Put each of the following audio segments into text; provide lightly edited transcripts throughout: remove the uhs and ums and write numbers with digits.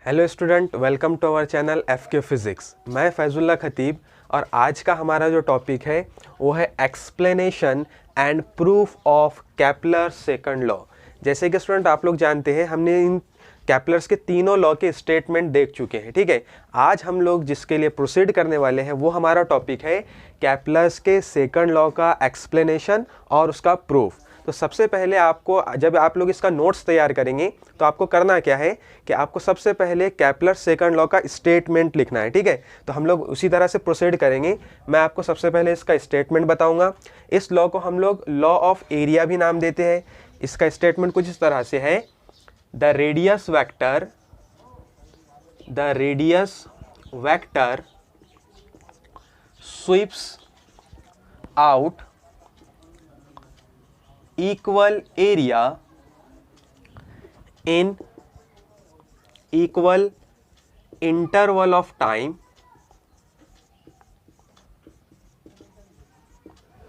Hello student, welcome to our channel FK physics. मैं फैजुल्ला खतीब और आज का हमारा जो टॉपिक है वो है explanation and proof of Kepler second law. जैसे कि स्टूडेंट आप लोग जानते हैं, हमने इन केपलर्स के तीनों लॉ के स्टेटमेंट देख चुके हैं। ठीक है, आज हम लोग जिसके लिए प्रोसीड करने वाले हैं वो हमारा टॉपिक है केपलर्स के सेकंड लॉ का एक्सप्लेनेशन और उसका प्रूफ। तो सबसे पहले आपको, जब आप लोग इसका नोट्स तैयार करेंगे तो आपको करना क्या है कि आपको सबसे पहले केपलर सेकंड लॉ का स्टेटमेंट लिखना है। ठीक है, तो हम लोग उसी तरह से प्रोसीड करेंगे। मैं आपको सबसे पहले इसका स्टेटमेंट बताऊंगा। इस लॉ को हम लोग लॉ ऑफ एरिया भी नाम देते हैं। इसका स्टेटमेंट कुछ इस तरह से है, the radius vector sweeps out equal area in equal interval of time।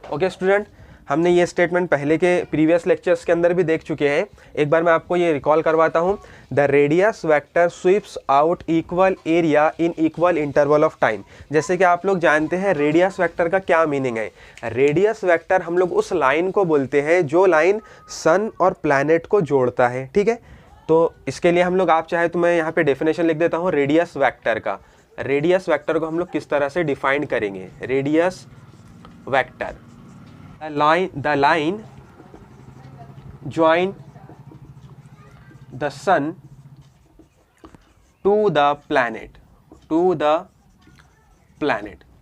Okay student, हमने ये स्टेटमेंट पहले के प्रीवियस लेक्चर्स के अंदर भी देख चुके हैं। एक बार मैं आपको ये रिकॉल करवाता हूँ। The radius vector sweeps out equal area in equal interval of time. जैसे कि आप लोग जानते हैं रेडियस वेक्टर का क्या मीनिंग है। रेडियस वेक्टर हम लोग उस लाइन को बोलते हैं जो लाइन सन और प्लैनेट को जोड़ता है। ठीक है, तो इसके लिए हम लोग, आप चाहे तो मैं यहाँ पे डेफिनेशन लिख देता हूँ रेडियस वेक्टर का। रेडियस वेक्टर को हम लोग किस तरह से डिफाइन करेंगे। Radius vector, the line join the sun to the planet।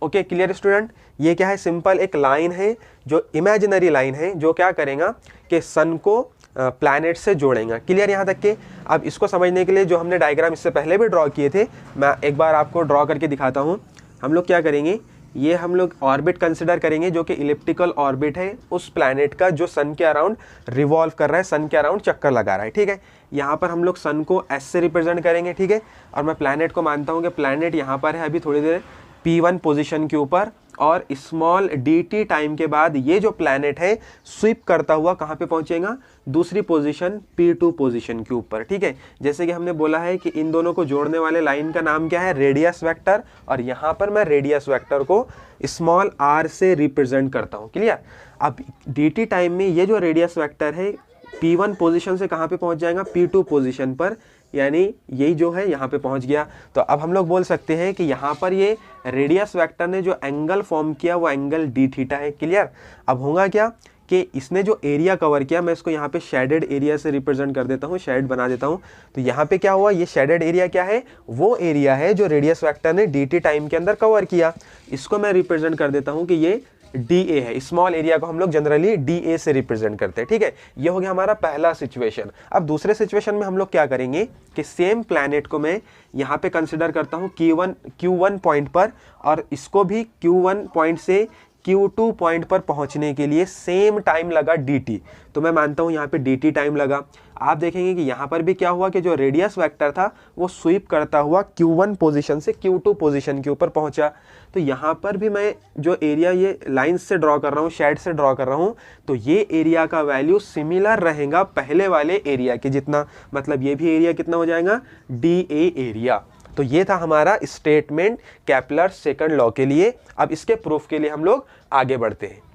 Okay, clear student. ये क्या है, सिंपल एक लाइन है जो इमेजिनरी लाइन है जो क्या करेगा कि सन को प्लैनेट से जोड़ेगा। क्लियर यहाँ तक के। अब इसको समझने के लिए जो हमने डायग्राम इससे पहले भी ड्रॉ किए थे, मैं एक बार आपको ड्रॉ करके दिखाता हूँ। हम लोग क्या करेंगे, ये हम लोग ऑर्बिट कंसिडर करेंगे जो कि इलिप्टिकल ऑर्बिट है उस प्लैनेट का जो सन के अराउंड रिवॉल्व कर रहा है, सन के अराउंड चक्कर लगा रहा है। ठीक है, यहाँ पर हम लोग सन को S से रिप्रेजेंट करेंगे। ठीक है, और मैं प्लैनेट को मानता हूँ कि प्लैनेट यहाँ पर है अभी थोड़ी देर P1 पोजीशन के ऊपर, और स्मॉल dt टाइम के बाद ये जो प्लैनेट है स्वीप करता हुआ कहाँ पे पहुंचेगा, दूसरी पोजीशन P2 पोजीशन के ऊपर। ठीक है, जैसे कि हमने बोला है कि इन दोनों को जोड़ने वाले लाइन का नाम क्या है, रेडियस वेक्टर, और यहाँ पर मैं रेडियस वेक्टर को स्मॉल r से रिप्रेजेंट करता हूँ। क्लियर। अब dt टाइम में ये जो रेडियस वेक्टर है P1 पोजीशन से कहाँ पे पहुँच जाएगा, P2 पोजीशन पर, यानी यही जो है यहाँ पे पहुँच गया। तो अब हम लोग बोल सकते हैं कि यहाँ पर ये रेडियस वेक्टर ने जो एंगल फॉर्म किया वो एंगल d थीटा है। क्लियर। अब होगा क्या कि इसने जो एरिया कवर किया, मैं इसको यहाँ पे शेडेड एरिया से रिप्रेजेंट कर देता हूँ, शेड बना देता हूँ। तो यहाँ पे क्या हुआ, ये शेडेड एरिया क्या है, वो एरिया है जो रेडियस वेक्टर ने dt टाइम के अंदर कवर किया। इसको मैं रिप्रेजेंट कर देता हूँ कि ये DA है। स्मॉल एरिया को हम लोग जनरली DA से रिप्रेजेंट करते हैं। ठीक है, ये हो गया हमारा पहला सिचुएशन। अब दूसरे सिचुएशन में हम लोग क्या करेंगे कि सेम प्लैनेट को मैं यहाँ पे कंसिडर करता हूँ Q1 पॉइंट पर, और इसको भी Q1 पॉइंट से Q2 पॉइंट पर पहुंचने के लिए सेम टाइम लगा dt। तो मैं मानता हूं यहाँ पे dt टाइम लगा। आप देखेंगे कि यहाँ पर भी क्या हुआ कि जो रेडियस वेक्टर था वो स्वीप करता हुआ Q1 पोजीशन से Q2 पोजीशन के ऊपर पहुंचा। तो यहाँ पर भी मैं जो एरिया ये लाइंस से ड्रॉ कर रहा हूँ, शेड से ड्रॉ कर रहा हूँ, तो ये एरिया का वैल्यू सिमिलर रहेगा पहले वाले एरिया के जितना। मतलब ये भी एरिया कितना हो जाएगा, DA एरिया। तो ये था हमारा स्टेटमेंट केपलर सेकंड लॉ के लिए। अब इसके प्रूफ के लिए हम लोग आगे बढ़ते हैं।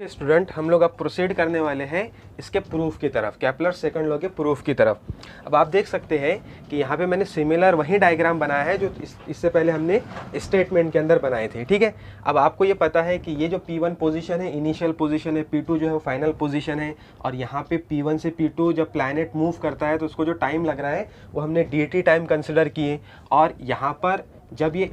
स्टूडेंट, हम लोग अब प्रोसीड करने वाले हैं इसके प्रूफ की तरफ, केपलर सेकंड लॉ के प्रूफ की तरफ। अब आप देख सकते हैं कि यहाँ पे मैंने सिमिलर वही डायग्राम बनाया है जो इससे पहले हमने स्टेटमेंट के अंदर बनाए थे। ठीक है, अब आपको ये पता है कि ये जो P1 पोजीशन है इनिशियल पोजीशन है, P2 जो है वो फाइनल पोजीशन है, और यहाँ पे P1 से P2 जब प्लैनेट मूव करता है तो उसको जो टाइम लग रहा है वो हमने dt टाइम कंसिडर किए। और यहाँ पर जब ये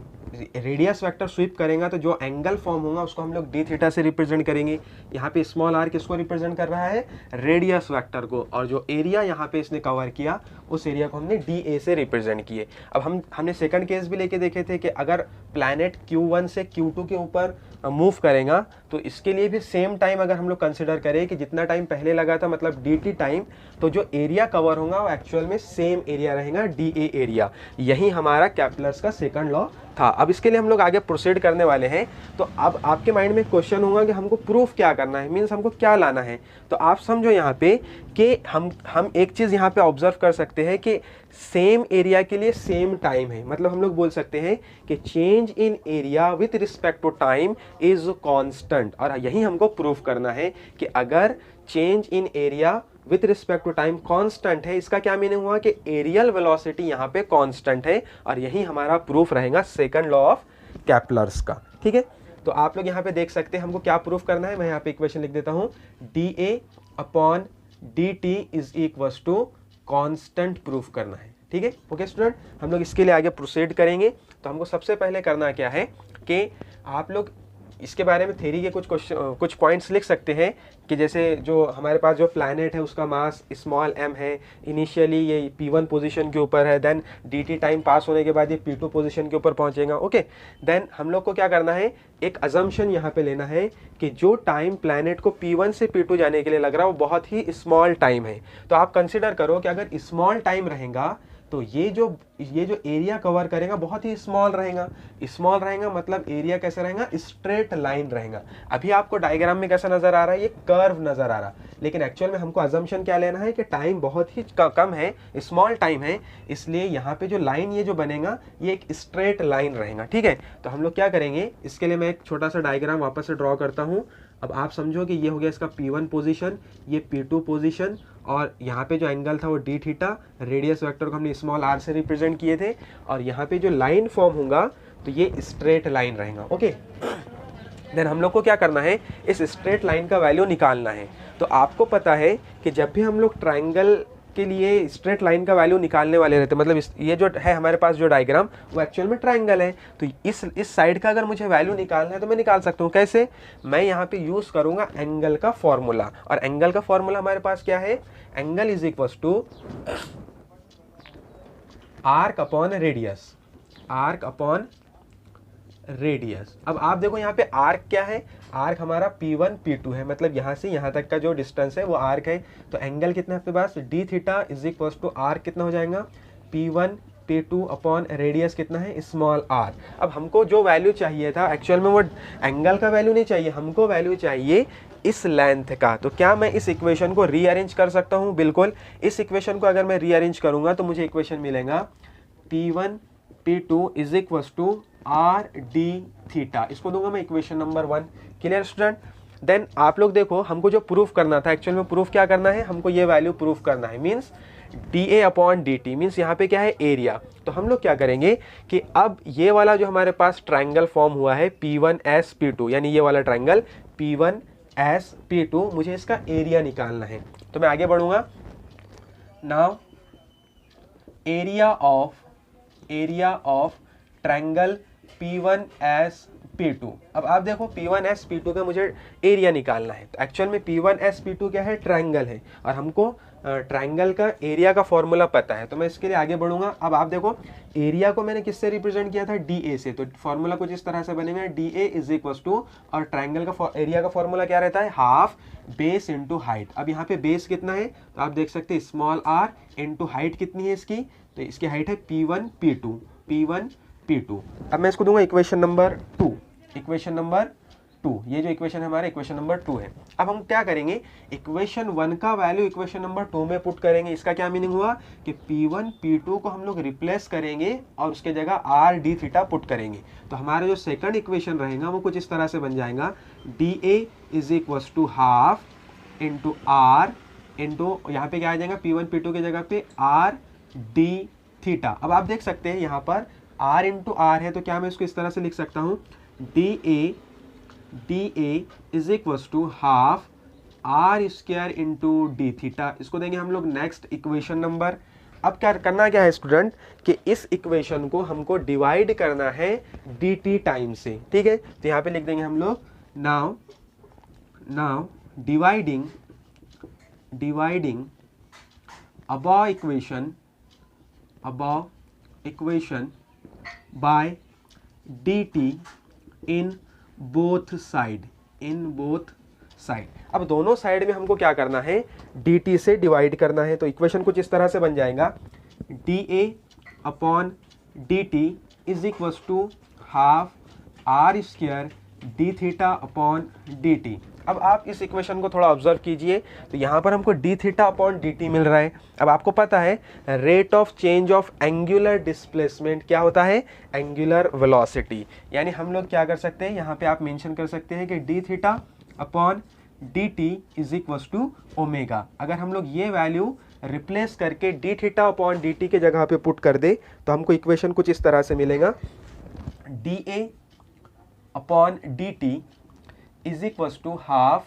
रेडियस वेक्टर स्वीप करेगा तो जो एंगल फॉर्म होगा उसको हम लोग d थीटा से रिप्रेजेंट करेंगे। यहाँ पे स्मॉल r किसको रिप्रेजेंट कर रहा है, रेडियस वेक्टर को, और जो एरिया यहाँ पे इसने कवर किया उस एरिया को हमने dA से रिप्रेजेंट किए। अब हमने सेकंड केस भी लेके देखे थे कि अगर प्लैनेट Q1 से Q2 के ऊपर मूव करेगा तो इसके लिए भी सेम टाइम अगर हम लोग कंसिडर करें कि जितना टाइम पहले लगा था, मतलब dt टाइम, तो जो एरिया कवर होगा वो एक्चुअल में सेम एरिया रहेगा, dA एरिया। यही हमारा केपलर्स का सेकंड लॉ था। अब इसके लिए हम लोग आगे प्रोसीड करने वाले हैं। तो अब आपके माइंड में क्वेश्चन होगा कि हमको प्रूफ क्या करना है, मीन्स हमको क्या लाना है। तो आप समझो यहाँ पे कि हम एक चीज़ यहाँ पे ऑब्जर्व कर सकते हैं कि सेम एरिया के लिए सेम टाइम है। मतलब हम लोग बोल सकते हैं कि change in area with respect to time is constant, और यही हमको प्रूफ करना है कि अगर change in area with respect to time constant है, इसका क्या मीनिंग हुआ कि एरियल वेलोसिटी यहाँ पे कांस्टेंट है, और यही हमारा प्रूफ रहेगा सेकंड लॉ ऑफ केपलर्स का। ठीक है, तो आप लोग यहाँ पे देख सकते हैं हमको क्या प्रूफ करना है। मैं यहाँ पे इक्वेशन लिख देता हूँ, dA/dt is equals to constant proof करना है। ठीक है, ओके स्टूडेंट, हम लोग इसके लिए आगे प्रोसीड करेंगे। तो हमको सबसे पहले करना क्या है कि आप लोग इसके बारे में थ्योरी के कुछ पॉइंट्स लिख सकते हैं कि जैसे जो हमारे पास जो प्लैनेट है उसका मास स्मॉल m है, इनिशियली ये P1 पोजीशन के ऊपर है, देन dt टाइम पास होने के बाद ये P2 पोजीशन के ऊपर पहुंचेगा। ओके, देन हम लोग को क्या करना है, एक अजम्पशन यहाँ पे लेना है कि जो टाइम प्लैनेट को P1 से P2 जाने के लिए लग रहा है वो बहुत ही स्मॉल टाइम है। तो आप कंसिडर करो कि अगर स्मॉल टाइम रहेगा तो ये जो एरिया कवर करेगा बहुत ही स्मॉल रहेगा। स्मॉल रहेगा मतलब एरिया कैसा रहेगा, स्ट्रेट लाइन रहेगा। अभी आपको डायग्राम में कैसा नजर आ रहा है, ये कर्व नजर आ रहा, लेकिन एक्चुअल में हमको अजम्पशन क्या लेना है कि टाइम बहुत ही कम है, स्मॉल टाइम है, इसलिए यहाँ पे जो लाइन ये जो बनेगा ये एक स्ट्रेट लाइन रहेगा। ठीक है, तो हम लोग क्या करेंगे, इसके लिए मैं एक छोटा सा डायग्राम वापस से ड्रॉ करता हूँ। अब आप समझो कि ये हो गया इसका P1 पोजीशन, ये P2 पोजीशन, और यहाँ पे जो एंगल था वो डी थीटा, रेडियस वेक्टर को हमने स्मॉल r से रिप्रेजेंट किए थे, और यहाँ पे जो लाइन फॉर्म होगा तो ये स्ट्रेट लाइन रहेगा। ओके, देन हम लोग को क्या करना है, इस स्ट्रेट लाइन का वैल्यू निकालना है। तो आपको पता है कि जब भी हम लोग ट्राइंगल के लिए स्ट्रेट लाइन का वैल्यू निकालने वाले रहते हैं, मतलब ये जो है हमारे पास जो डायग्राम वो एक्चुअल में ट्राइंगल है, तो इस साइड का अगर मुझे वैल्यू निकालना है तो मैं निकाल सकता हूँ। कैसे, मैं यहाँ पे यूज करूंगा एंगल का फॉर्मूला, और एंगल का फॉर्मूला हमारे पास क्या है, angle is equal to arc upon radius, arc upon radius. अब आप देखो यहाँ पे आर्क क्या है, आर्क हमारा P1 P2 है, मतलब यहाँ से यहाँ तक का जो डिस्टेंस है वो आर्क है। तो एंगल कितना है आपके पास, D theta is equal to arc कितना हो जाएगा, P1 P2 अपॉन रेडियस कितना है, स्मॉल r। अब हमको जो वैल्यू चाहिए था एक्चुअल में वो एंगल का वैल्यू नहीं चाहिए, हमको वैल्यू चाहिए इस लेंथ का। तो क्या मैं इस इक्वेशन को रीअरेंज कर सकता हूँ, बिल्कुल। इस इक्वेशन को अगर मैं रीअरेंज करूंगा तो मुझे इक्वेशन मिलेगा P1 P2 is equal to R D theta, इसको दूंगा मैं equation number 1। Clear student, then आप लोग देखो हमको जो प्रूफ करना था, एक्चुअल में प्रूफ क्या करना है, हमको ये वैल्यू प्रूफ करना है, means dA upon dt, means यहाँ पे क्या है, एरिया। तो हम लोग क्या करेंगे कि अब ये वाला जो हमारे पास ट्राइंगल फॉर्म हुआ है P1S P2, यानी ये वाला ट्राइंगल P1S P2, मुझे इसका एरिया निकालना है। तो मैं आगे बढ़ूंगा। Now area of triangle P1S P2। अब आप देखो P1S P2 का मुझे एरिया निकालना है। तो एक्चुअल में P1S P2 क्या है, ट्राइंगल है, और हमको ट्राइंगल का एरिया का फॉर्मूला पता है। तो मैं इसके लिए आगे बढ़ूंगा। अब आप देखो एरिया को मैंने किससे रिप्रेजेंट किया था, DA से। तो फॉर्मूला कुछ इस तरह से बनेगा, DA इज इक्वल टू, और ट्राइंगल का एरिया का फॉर्मूला क्या रहता है, हाफ बेस इंटू हाइट। अब यहाँ पे बेस कितना है, तो आप देख सकते हैं स्मॉल r इंटू हाइट कितनी है इसकी, तो इसकी हाइट है P1 P2। अब मैं इसको दूंगा इक्वेशन नंबर 2, इक्वेशन नंबर 2, ये जो इक्वेशन है हमारा इक्वेशन नंबर 2 है। अब हम क्या करेंगे, इक्वेशन 1 का वैल्यू इक्वेशन नंबर 2 में पुट करेंगे। इसका क्या मीनिंग हुआ कि P1 P2 को हम लोग रिप्लेस करेंगे और उसके जगह आर डी थीटा पुट करेंगे। तो हमारा जो सेकंड इक्वेशन रहेगा वो कुछ इस तरह से बन जाएगा, DA is equal to half into R into, यहाँ पे क्या आ जाएगा, P1 P2 की जगह पे आर डी थीटा। अब आप देख सकते हैं यहाँ पर r इंटू आर है, तो क्या मैं इसको इस तरह से लिख सकता हूँ, DA is equal to half R square into D theta. इसको देंगे हम लोग नेक्स्ट इक्वेशन नंबर। अब क्या करना क्या है स्टूडेंट, कि इस इक्वेशन को हमको डिवाइड करना है dt टाइम से। ठीक है, तो यहाँ पे लिख देंगे हम लोग, now dividing above equation by dt in both side। अब दोनों साइड में हमको क्या करना है, dt से डिवाइड करना है। तो इक्वेशन कुछ इस तरह से बन जाएगा, dA upon dt is equal to half R square D theta upon dt। अब आप इस इक्वेशन को थोड़ा ऑब्जर्व कीजिए, तो यहाँ पर हमको D theta upon D T मिल रहा है। अब आपको पता है rate of change of angular displacement क्या होता है, एंगुलर वेलोसिटी। यानी हम लोग क्या कर सकते हैं, यहाँ पे आप मेंशन कर सकते हैं कि D theta upon D T is equal to omega. अगर हम लोग ये वैल्यू रिप्लेस करके D theta upon D T के जगह पे पुट कर दे तो हमको इक्वेशन कुछ इस तरह से मिलेगा, D A upon D T is equal to half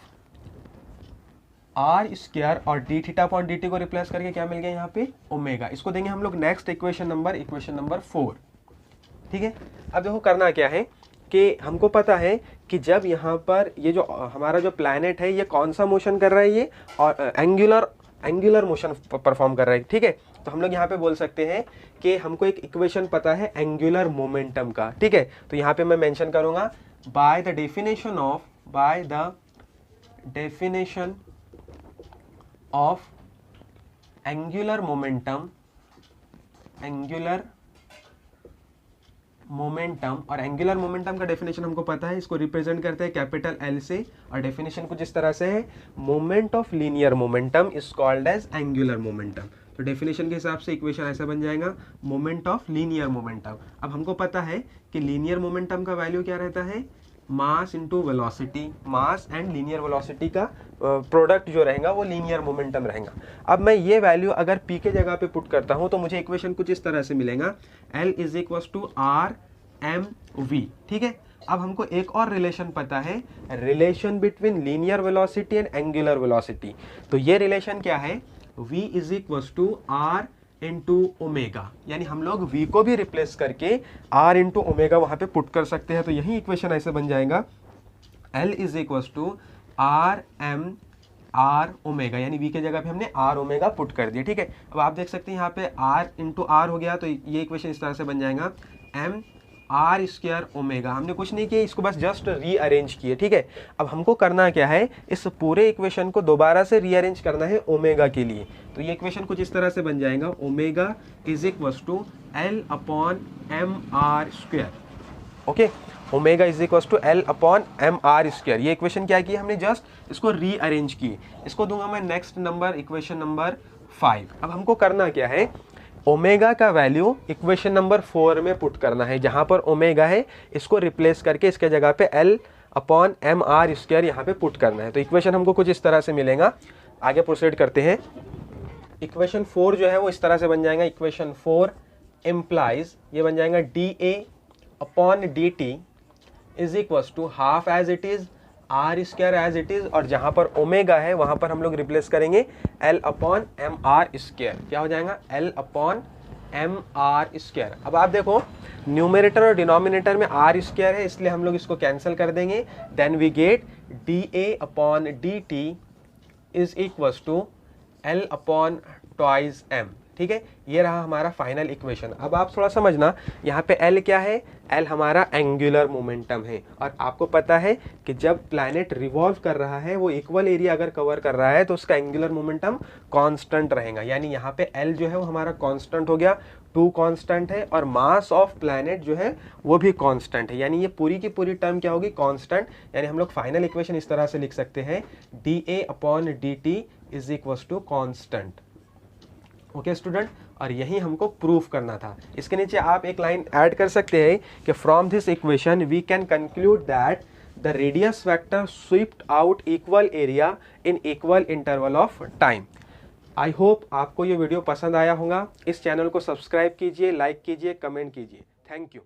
R square, और D theta upon D T को रिप्लेस करके क्या मिल गया यहाँ पे, ओमेगा। इसको देंगे हम लोग नेक्स्ट इक्वेशन नंबर 4। ठीक है, अब देखो करना क्या है कि हमको पता है कि जब यहाँ पर ये जो हमारा जो प्लैनेट है ये कौन सा मोशन कर रहा है, ये और एंगुलर मोशन परफॉर्म कर रहा है। ठीक है, तो हम लोग यहाँ पे बोल सकते हैं कि हमको एक इक्वेशन पता है एंगुलर मोमेंटम का। ठीक है, तो यहाँ पे मैं मेंशन करूंगा by the definition of angular momentum, और एंगुलर मोमेंटम का डेफिनेशन हमको पता है, इसको रिप्रेजेंट करते हैं कैपिटल एल से, और डेफिनेशन कुछ इस तरह से है, moment of linear momentum is called as angular momentum. तो डेफिनेशन के हिसाब से इक्वेशन ऐसा बन जाएगा, मोमेंट ऑफ लीनियर मोमेंटम। अब हमको पता है कि लीनियर मोमेंटम का वैल्यू क्या रहता है, mass into velocity. Mass and linear velocity का प्रोडक्ट जो रहेगा वो लीनियर मोमेंटम रहेगा। अब मैं ये वैल्यू अगर p के जगह पे पुट करता हूं तो मुझे इक्वेशन कुछ इस तरह से मिलेगा, L is equal to R M V. ठीक है, अब हमको एक और रिलेशन पता है, relation between linear velocity and angular velocity. तो ये रिलेशन क्या है, v is equal to R into omega. यानी हम लोग v को भी रिप्लेस करके r इंटू ओमेगा वहां पे पुट कर सकते हैं। तो यही इक्वेशन ऐसे बन जाएगा, L is equal to R M R omega, यानी v के जगह पे हमने r ओमेगा पुट कर दिया। ठीक है, अब आप देख सकते हैं यहाँ पे r इंटू आर हो गया, तो ये इक्वेशन इस तरह से बन जाएगा, m आर स्क्वायर ओमेगा। हमने कुछ नहीं किया, इसको बस जस्ट रीअरेंज किए। ठीक है, अब हमको करना क्या है, इस पूरे इक्वेशन को दोबारा से रीअरेंज करना है ओमेगा के लिए। तो ये इक्वेशन कुछ इस तरह से बन जाएगा, omega is equal to L upon M R square. Okay, omega is equal to L upon M R square. ये इक्वेशन क्या की हमने, जस्ट इसको रीअरेंज किए। इसको दूंगा मैं नेक्स्ट नंबर, इक्वेशन नंबर 5। अब हमको करना क्या है, ओमेगा का वैल्यू इक्वेशन नंबर 4 में पुट करना है। जहां पर ओमेगा है इसको रिप्लेस करके इसके जगह पे L upon M R square यहाँ पे पुट करना है। तो इक्वेशन हमको कुछ इस तरह से मिलेगा। आगे प्रोसीड करते हैं। इक्वेशन 4 जो है वो इस तरह से बन जाएगा, इक्वेशन 4 इम्प्लाइज, ये बन जाएगा D A upon D T is equal to half as it is, R square as it is, और जहां पर ओमेगा है वहां पर हम लोग रिप्लेस करेंगे L upon M R square. क्या हो जाएगा, L upon M R square. अब आप देखो न्यूमरेटर और डिनोमिनेटर में आर स्क्वायर है, इसलिए हम लोग इसको कैंसिल कर देंगे। Then we get D A upon D T is equal to L upon twice M. ठीक है, ये रहा हमारा फाइनल इक्वेशन। अब आप थोड़ा समझना, यहाँ पे L क्या है, L हमारा एंगुलर मोमेंटम है, और आपको पता है कि जब प्लैनेट रिवॉल्व कर रहा है वो इक्वल एरिया अगर कवर कर रहा है तो उसका एंगुलर मोमेंटम कांस्टेंट रहेगा। यानी यहाँ पे L जो है वो हमारा कांस्टेंट हो गया, 2 कांस्टेंट है, और मास ऑफ प्लैनेट जो है वो भी कांस्टेंट है। यानी ये पूरी की पूरी टर्म क्या होगी, कांस्टेंट। यानी हम लोग फाइनल इक्वेशन इस तरह से लिख सकते हैं, D A upon D T is equal to constant. Okay student, और यही हमको प्रूफ करना था। इसके नीचे आप एक लाइन ऐड कर सकते हैं कि from this equation we can conclude that the radius vector swept out equal area in equal interval of time. I hope आपको ये वीडियो पसंद आया होगा। इस चैनल को सब्सक्राइब कीजिए, लाइक कीजिए, कमेंट कीजिए। Thank you.